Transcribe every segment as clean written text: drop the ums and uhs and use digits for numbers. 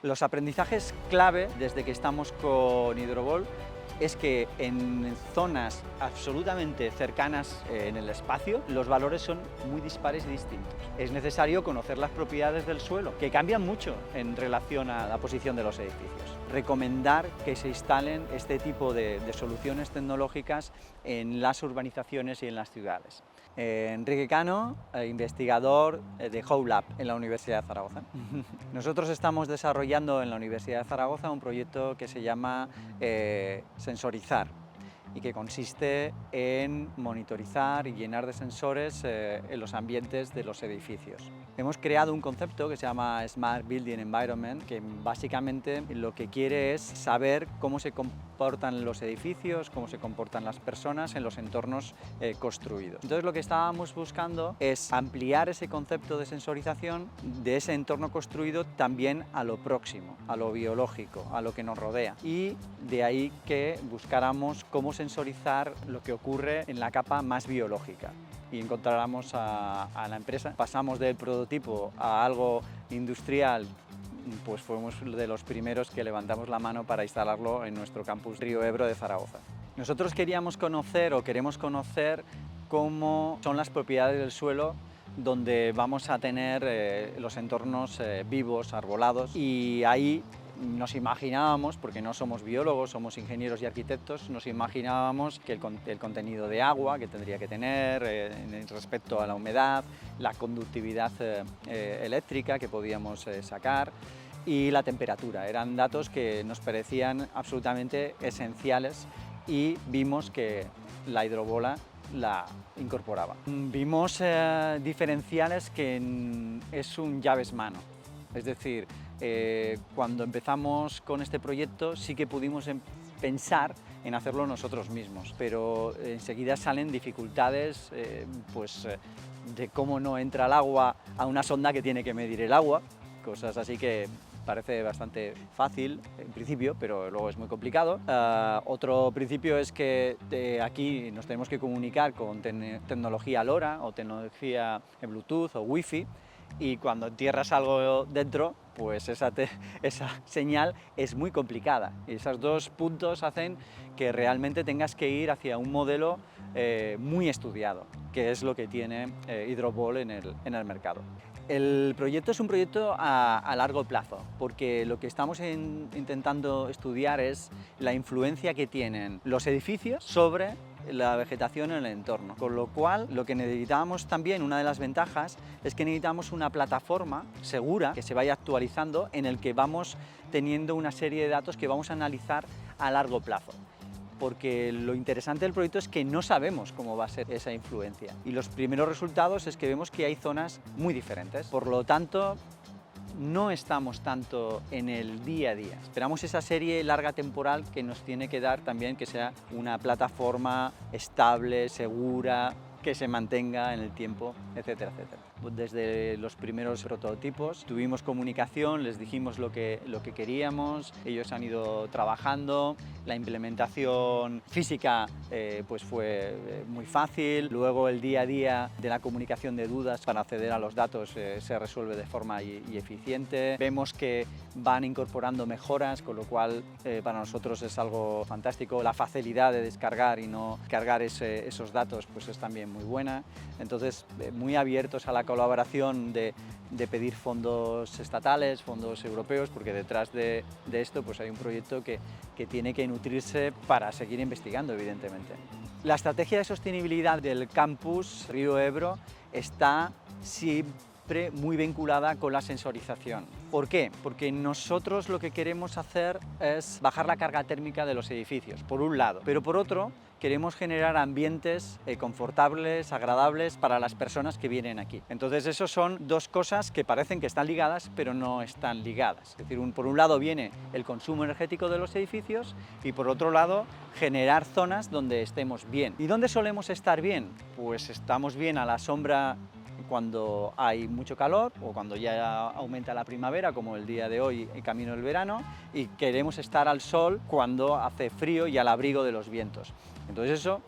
Los aprendizajes clave desde que estamos con Hidrobol es que en zonas absolutamente cercanas en el espacio los valores son muy dispares y distintos. Es necesario conocer las propiedades del suelo, que cambian mucho en relación a la posición de los edificios. Recomendar que se instalen este tipo de soluciones tecnológicas en las urbanizaciones y en las ciudades. Enrique Cano, investigador de HOWLAB en la Universidad de Zaragoza. Nosotros estamos desarrollando en la Universidad de Zaragoza un proyecto que se llama Sensorizar y que consiste en monitorizar y llenar de sensores en los ambientes de los edificios. Hemos creado un concepto que se llama Smart Building Environment, que básicamente lo que quiere es saber cómo se comportan los edificios, cómo se comportan las personas en los entornos construidos. Entonces lo que estábamos buscando es ampliar ese concepto de sensorización de ese entorno construido también a lo próximo, a lo biológico, a lo que nos rodea. Y de ahí que buscáramos cómo sensorizar lo que ocurre en la capa más biológica y encontráramos a la empresa. Pasamos del prototipo a algo industrial, pues fuimos de los primeros que levantamos la mano para instalarlo en nuestro campus Río Ebro de Zaragoza. Nosotros queremos conocer cómo son las propiedades del suelo donde vamos a tener los entornos vivos, arbolados, y ahí nos imaginábamos, porque no somos biólogos, somos ingenieros y arquitectos, nos imaginábamos que el contenido de agua que tendría que tener respecto a la humedad, la conductividad eléctrica que podíamos sacar y la temperatura. Eran datos que nos parecían absolutamente esenciales y vimos que la hidrobola la incorporaba. Vimos diferenciales que es un llaves mano. Es decir, cuando empezamos con este proyecto sí que pudimos pensar en hacerlo nosotros mismos, pero enseguida salen dificultades de cómo no entra el agua a una sonda que tiene que medir el agua, cosas así que parece bastante fácil en principio, pero luego es muy complicado. Otro principio es que aquí nos tenemos que comunicar con tecnología LoRa o tecnología Bluetooth o Wi-Fi, y cuando entierras algo dentro, pues esa señal es muy complicada. Y esos dos puntos hacen que realmente tengas que ir hacia un modelo muy estudiado, que es lo que tiene Hidrobol en el mercado. El proyecto es un proyecto a largo plazo, porque lo que estamos intentando estudiar es la influencia que tienen los edificios sobre la vegetación en el entorno, con lo cual lo que necesitamos también, una de las ventajas, es que necesitamos una plataforma segura que se vaya actualizando, en el que vamos teniendo una serie de datos que vamos a analizar a largo plazo. Porque lo interesante del proyecto es que no sabemos cómo va a ser esa influencia, y los primeros resultados es que vemos que hay zonas muy diferentes. Por lo tanto, no estamos tanto en el día a día. Esperamos esa serie larga temporal que nos tiene que dar también que sea una plataforma estable, segura, que se mantenga en el tiempo, etcétera, etcétera. Desde los primeros prototipos tuvimos comunicación, les dijimos lo que queríamos, ellos han ido trabajando, la implementación física pues fue muy fácil, luego el día a día de la comunicación de dudas para acceder a los datos se resuelve de forma y eficiente. Vemos que van incorporando mejoras, con lo cual para nosotros es algo fantástico. La facilidad de descargar y no cargar esos datos pues es también muy buena. Entonces, muy abiertos a la colaboración de pedir fondos estatales, fondos europeos, porque detrás de esto pues hay un proyecto que tiene que nutrirse para seguir investigando, evidentemente. La estrategia de sostenibilidad del campus Río Ebro está siempre muy vinculada con la sensorización. ¿Por qué? Porque nosotros lo que queremos hacer es bajar la carga térmica de los edificios, por un lado, pero por otro queremos generar ambientes confortables, agradables para las personas que vienen aquí. Entonces, esos son dos cosas que parecen que están ligadas, pero no están ligadas. Es decir, por un lado viene el consumo energético de los edificios y por otro lado generar zonas donde estemos bien. ¿Y dónde solemos estar bien? Pues estamos bien a la sombra cuando hay mucho calor o cuando ya aumenta la primavera, como el día de hoy en camino del verano, y queremos estar al sol cuando hace frío y al abrigo de los vientos. Entonces eso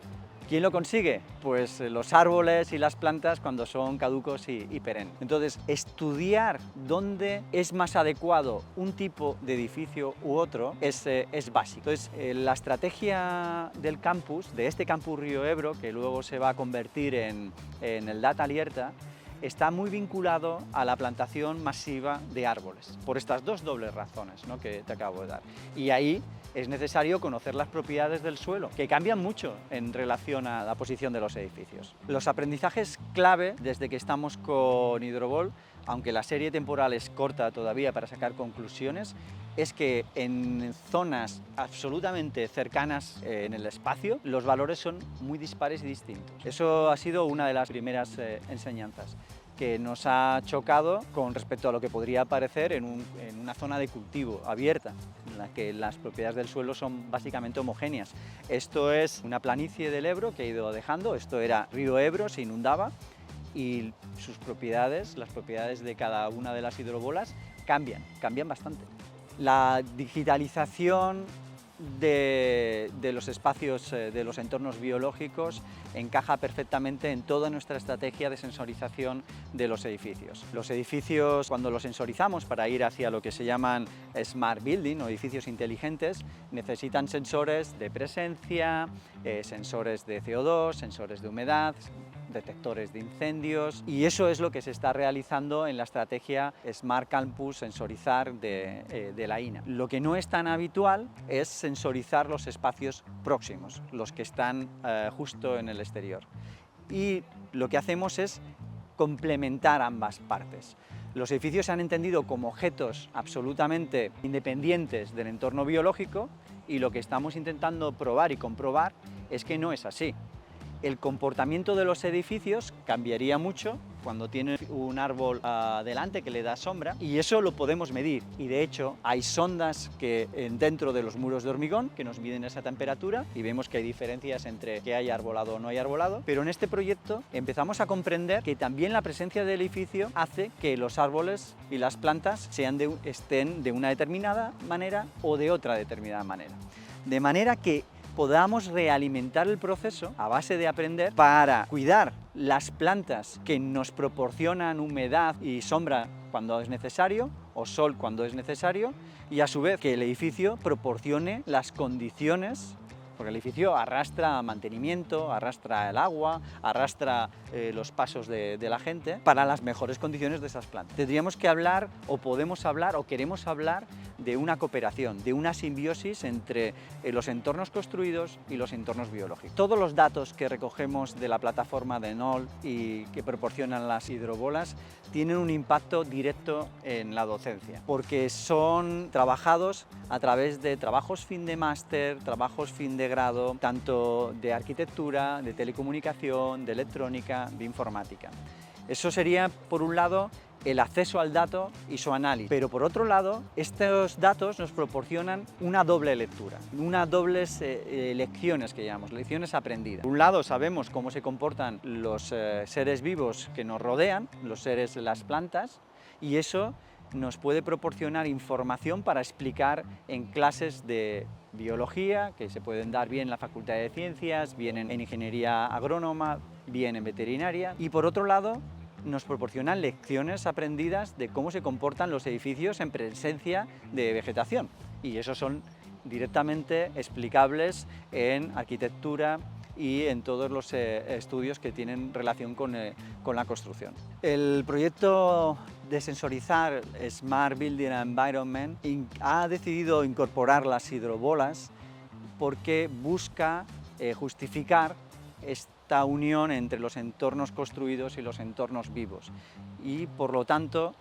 ¿Quién lo consigue? Pues los árboles y las plantas cuando son caducos y perennes. Entonces, estudiar dónde es más adecuado un tipo de edificio u otro es básico. Entonces, la estrategia del campus, de este campus Río Ebro, que luego se va a convertir en el Data Alierta, está muy vinculado a la plantación masiva de árboles, por estas dos dobles razones, ¿no?, que te acabo de dar. Y ahí es necesario conocer las propiedades del suelo, que cambian mucho en relación a la posición de los edificios. Los aprendizajes clave desde que estamos con Hidrobol, aunque la serie temporal es corta todavía para sacar conclusiones, es que en zonas absolutamente cercanas en el espacio, los valores son muy dispares y distintos. Eso ha sido una de las primeras enseñanzas que nos ha chocado con respecto a lo que podría parecer en una zona de cultivo abierta, en la que las propiedades del suelo son básicamente homogéneas. Esto es una planicie del Ebro que ha ido dejando, esto era Río Ebro, se inundaba, y sus propiedades, las propiedades de cada una de las hidrobolas, cambian bastante. La digitalización de los espacios, de los entornos biológicos, encaja perfectamente en toda nuestra estrategia de sensorización de los edificios. Los edificios, cuando los sensorizamos para ir hacia lo que se llaman Smart Building o edificios inteligentes, necesitan sensores de presencia, sensores de CO2, sensores de humedad, detectores de incendios, y eso es lo que se está realizando en la estrategia Smart Campus Sensorizar de la INA. Lo que no es tan habitual es sensorizar los espacios próximos, los que están justo en el exterior. Y lo que hacemos es complementar ambas partes. Los edificios se han entendido como objetos absolutamente independientes del entorno biológico, y lo que estamos intentando probar y comprobar es que no es así. El comportamiento de los edificios cambiaría mucho cuando tiene un árbol delante que le da sombra, y eso lo podemos medir, y de hecho hay sondas que dentro de los muros de hormigón que nos miden esa temperatura, y vemos que hay diferencias entre que hay arbolado o no hay arbolado, pero en este proyecto empezamos a comprender que también la presencia del edificio hace que los árboles y las plantas estén de una determinada manera o de otra determinada manera, de manera que podamos realimentar el proceso a base de aprender para cuidar las plantas que nos proporcionan humedad y sombra cuando es necesario, o sol cuando es necesario, y a su vez que el edificio proporcione las condiciones, porque el edificio arrastra mantenimiento, arrastra el agua, arrastra los pasos de la gente para las mejores condiciones de esas plantas. Tendríamos que hablar, o podemos hablar, o queremos hablar de una cooperación, de una simbiosis entre los entornos construidos y los entornos biológicos. Todos los datos que recogemos de la plataforma de NOL y que proporcionan las hidrobolas tienen un impacto directo en la docencia, porque son trabajados a través de trabajos fin de máster, trabajos fin de grado, tanto de arquitectura, de telecomunicación, de electrónica, de informática. Eso sería, por un lado, el acceso al dato y su análisis, pero por otro lado, estos datos nos proporcionan una doble lectura, unas dobles lecciones que llamamos, lecciones aprendidas. Por un lado, sabemos cómo se comportan los seres vivos que nos rodean, los seres de las plantas, y eso nos puede proporcionar información para explicar en clases de biología, que se pueden dar bien en la Facultad de Ciencias, bien en Ingeniería Agrónoma, bien en Veterinaria, y por otro lado, nos proporcionan lecciones aprendidas de cómo se comportan los edificios en presencia de vegetación, y esos son directamente explicables en arquitectura y en todos los estudios que tienen relación con la construcción. El proyecto de sensorizar Smart Building Environment ha decidido incorporar las hidrobolas porque busca justificar esta unión entre los entornos construidos y los entornos vivos, y por lo tanto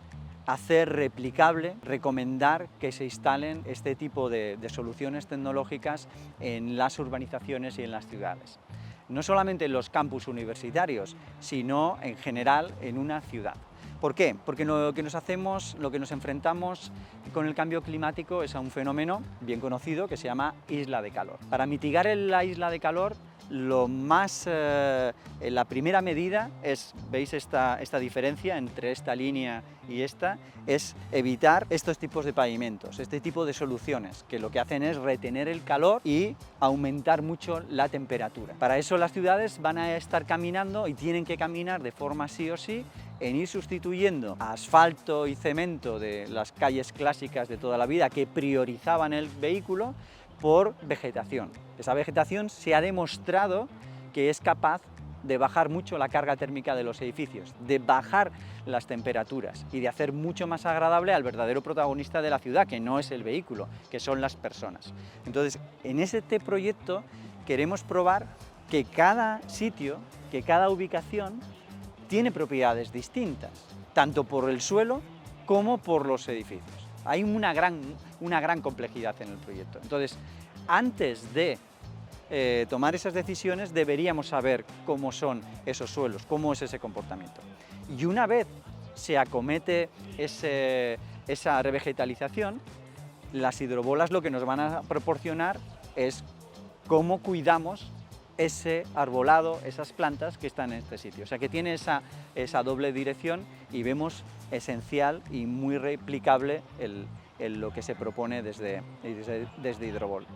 hacer replicable, recomendar que se instalen este tipo de soluciones tecnológicas en las urbanizaciones y en las ciudades. No solamente en los campus universitarios, sino en general en una ciudad. ¿Por qué? Porque lo que nos enfrentamos con el cambio climático es a un fenómeno bien conocido que se llama isla de calor. Para mitigar la isla de calor La primera medida es, ¿veis esta diferencia entre esta línea y esta? Es evitar estos tipos de pavimentos, este tipo de soluciones, que lo que hacen es retener el calor y aumentar mucho la temperatura. Para eso las ciudades van a estar caminando y tienen que caminar de forma sí o sí en ir sustituyendo asfalto y cemento de las calles clásicas de toda la vida que priorizaban el vehículo por vegetación. Esa vegetación se ha demostrado que es capaz de bajar mucho la carga térmica de los edificios, de bajar las temperaturas y de hacer mucho más agradable al verdadero protagonista de la ciudad, que no es el vehículo, que son las personas. Entonces, en este proyecto queremos probar que cada sitio, que cada ubicación tiene propiedades distintas, tanto por el suelo como por los edificios. Hay una gran complejidad en el proyecto. Entonces, antes de tomar esas decisiones deberíamos saber cómo son esos suelos, cómo es ese comportamiento. Y una vez se acomete esa revegetalización, las hidrobolas lo que nos van a proporcionar es cómo cuidamos ese arbolado, esas plantas que están en este sitio. O sea que tiene esa doble dirección y vemos esencial y muy replicable lo que se propone desde Hidrobol.